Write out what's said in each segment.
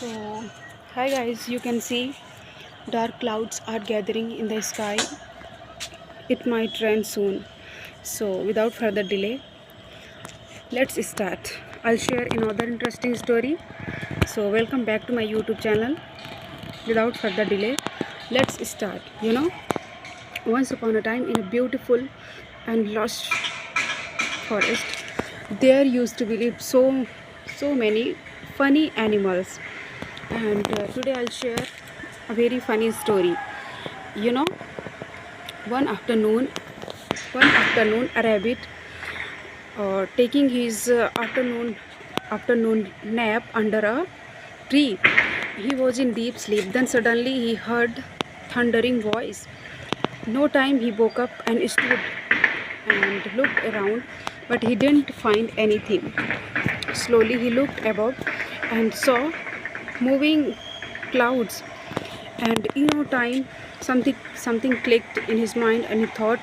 So, hi guys, you can see dark clouds are gathering in the sky. It might rain soon. So, without further delay, let's start. I'll share another interesting story. So, welcome back to my YouTube channel. Without further delay, let's start. Once upon a time in a beautiful and lush forest, there used to be so many funny animals. And today I'll share a very funny story. You know, one afternoon, a rabbit, taking his afternoon nap under a tree. He was in deep sleep. Then suddenly he heard thundering voice. No time he woke up and stood and looked around, but he didn't find anything. Slowly he looked above and saw moving clouds, and time something clicked in his mind, and he thought,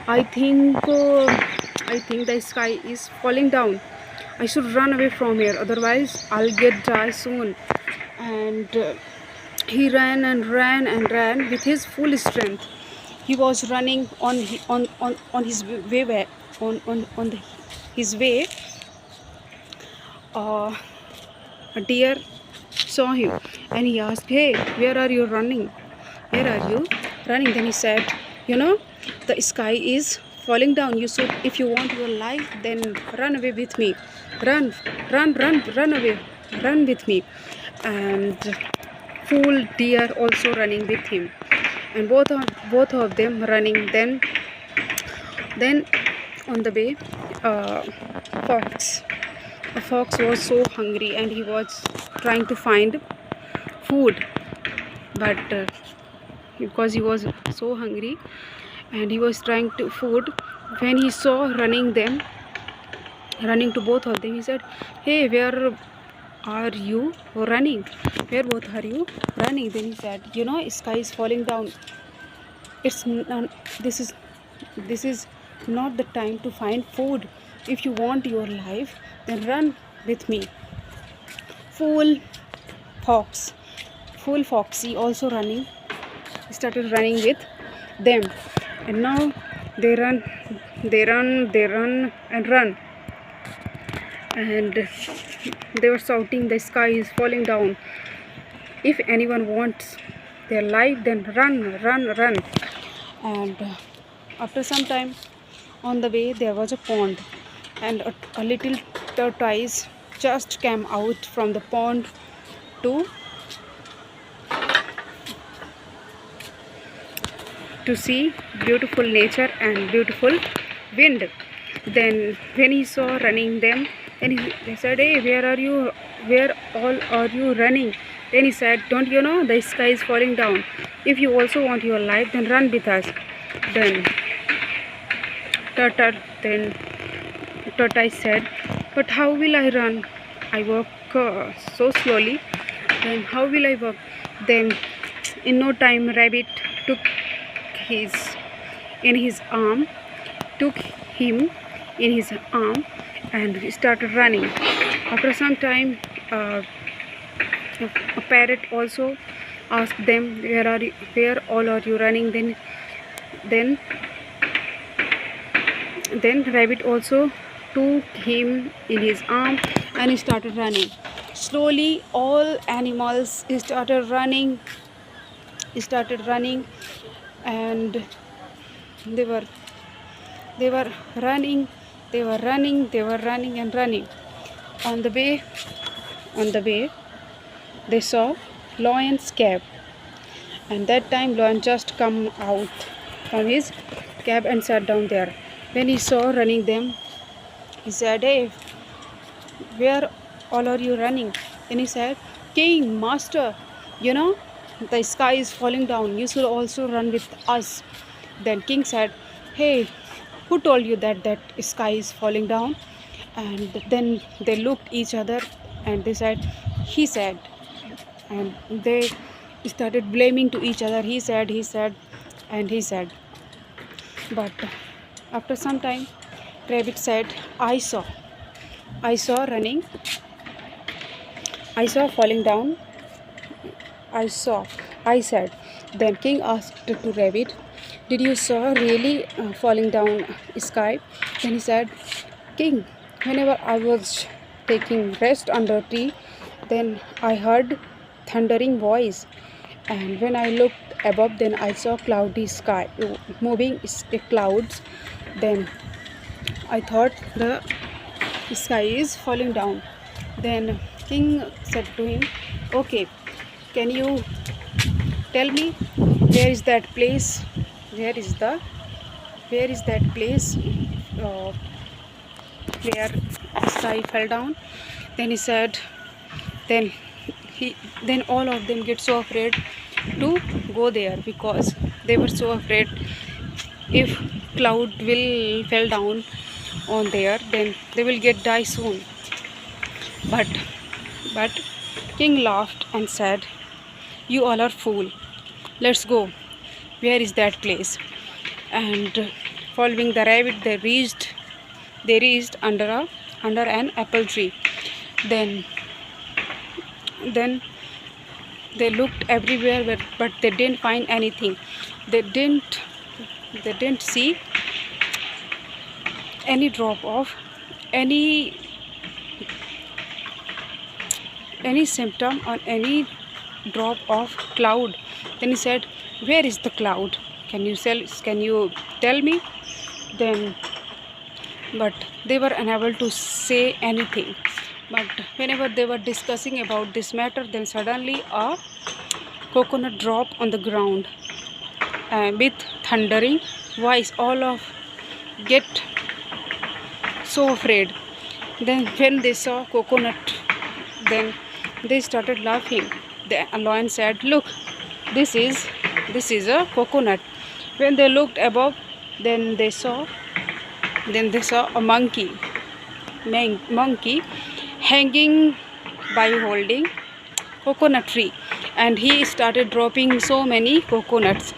I think the sky is falling down. I should run away from here, otherwise I'll get dry soon. And he ran and ran and ran with his full strength. He was running on his way his way. uh, a deer saw him, and he asked, "Hey, where are you running? Where are you running?" Then he said, the sky is falling down. You should, if you want your life, then run away with me. Run away. Run with me. And fool deer also running with him, and both of them running. Then on the way, uh, fox. A fox was so hungry, and he was trying to find food, but because he was so hungry and he was trying to food, when he saw running to both of them, he said, "Hey, where are you running? Where both are you running?" Then he said, "Sky is falling down. It's not, this is not the time to find food. If you want your life, then run with me." Fool fox, fool foxy also started running with them, and now they run and run, and they were shouting, "The sky is falling down. If anyone wants their life, then run." And after some time, on the way, there was a pond, and a little tortoise just came out from the pond to see beautiful nature and beautiful wind. Then when he saw running them, then he said, "Hey, where all are you running?" Then he said, "Don't you know the sky is falling down? If you also want your life, then run with us." Then then tortoise said, "But how will I run? I walk so slowly. Then how will I walk?" Then in no time, rabbit took his in his arm took him in his arm and started running. After some time, a parrot also asked them, where all are you running? Then rabbit also took him in his arm and he started running. Slowly all animals started running, and they were running, and running. On the way, they saw lion's cave, and that time lion just come out from his cave and sat down there. When he saw running them, he said, "Hey, where all are you running?" Then he said, "King, master, the sky is falling down. You should also run with us." Then king said, "Hey, who told you that sky is falling down?" And then they looked each other, and they said, "He said." And they started blaming to each other. He said, and he said. But after some time, rabbit said, I saw running, I saw falling down I said. Then king asked to rabbit, did you saw really falling down sky? Then he said, king, whenever I was taking rest under a tree, then I heard thundering voice, and when I looked above, then I saw cloudy sky, moving clouds. Then I thought the sky is falling down. Then king said to him, okay, can you tell me where is that place? Where is that place uh, where the sky fell down? Then he said, then then all of them get so afraid to go there, because they were so afraid if cloud will fell down on there, then they will get die soon. But king laughed and said, you all are fool, let's go. Where is that place? And following the rabbit, they reached under an apple tree. Then they looked everywhere, but they didn't find anything. They didn't see any drop of any symptom or any drop of cloud. Then he said, where is the cloud? Can you tell me? Then but they were unable to say anything. But whenever they were discussing about this matter, then suddenly a coconut dropped on the ground with thundering voice. All of get so afraid. Then when they saw coconut, then they started laughing. The lion said, look, this is a coconut. When they looked above, then they saw a monkey hanging by holding coconut tree, and he started dropping so many coconuts.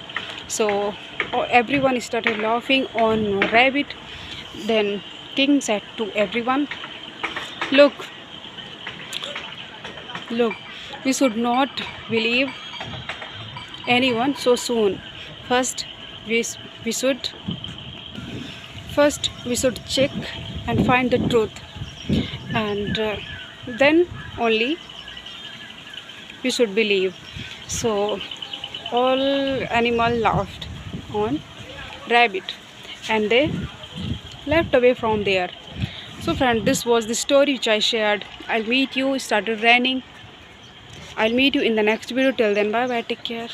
So everyone started laughing on rabbit. Then king said to everyone, look, we should not believe anyone so soon. First we should check and find the truth, and then only we should believe. So all animals laughed on rabbit, and they left away from there. So friend, this was the story which I shared. I'll meet you. It started raining. I'll meet you in the next video. Till then, bye bye, take care.